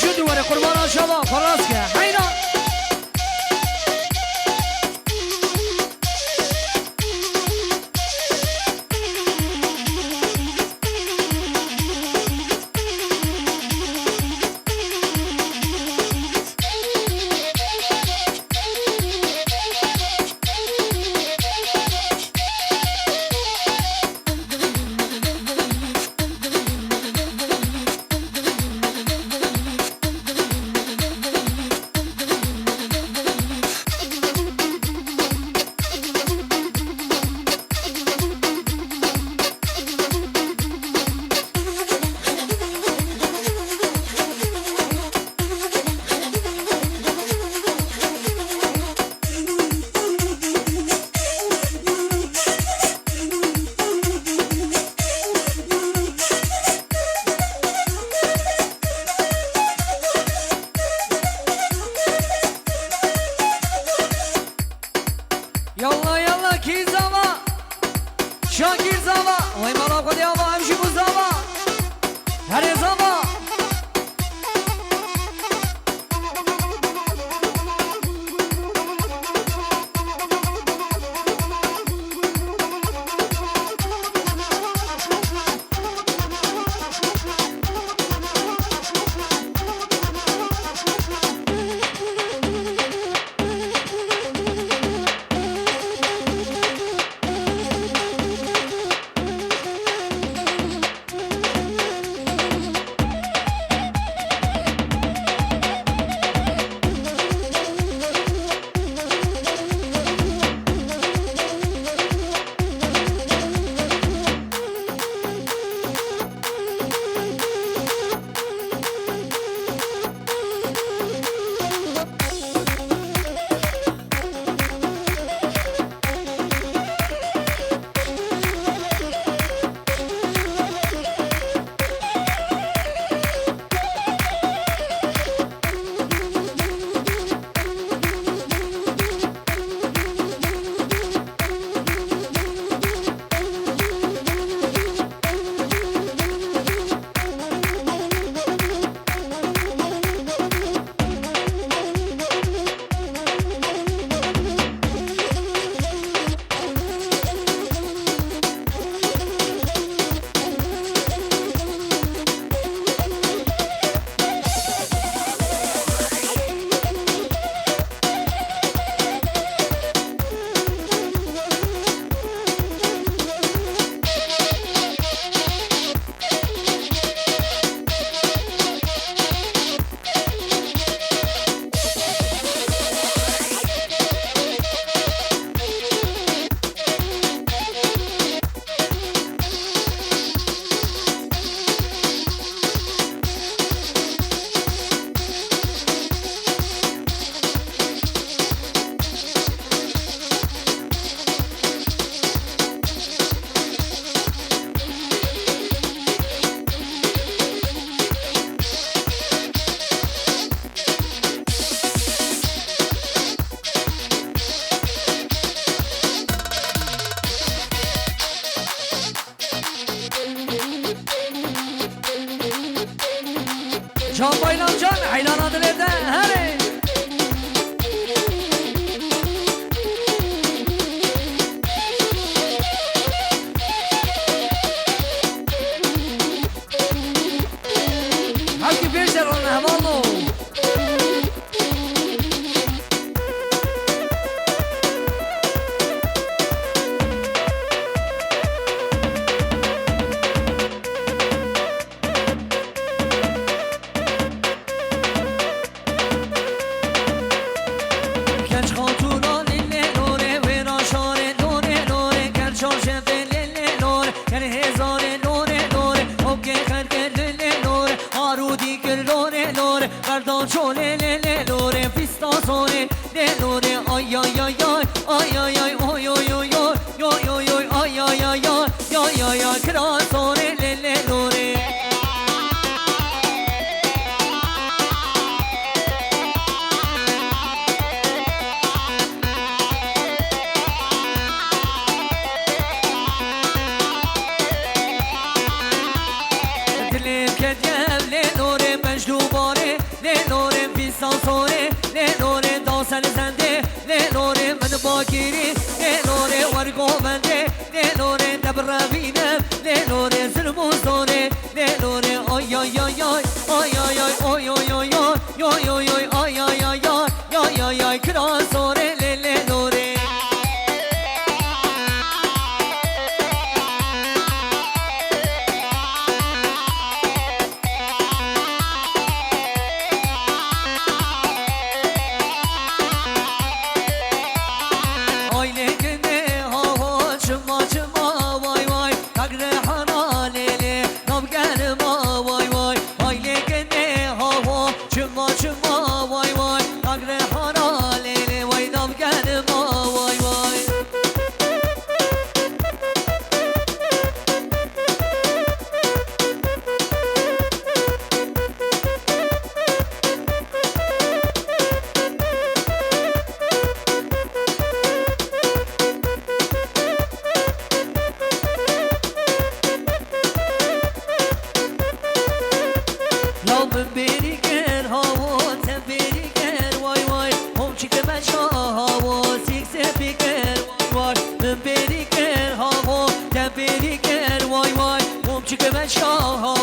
شو دوباره قربان شما فراز که حینا يلا يلا كي زما شاكر زما وي مالا خدي زما امشي بو زما هري زما جان بایلام جان عیلانا دلیده هره هرکی پیش در آن همانو Pardon chole le le lore pista sone le lore ay ay ay ay ay ay ay oy oy oy oy oy oy ay ay ay ay ay ay kra sone le le lore dilim ke dievle lore mecdu bare زنده لنوره من باگیری لنوره ورگو بنده لنوره دبر بینم لنوره ظلم و زوره لنوره آی آی آی آی آی آی آی آی آی آی آی آی آی آی آی آی آی آی کراسوره لنوره شاه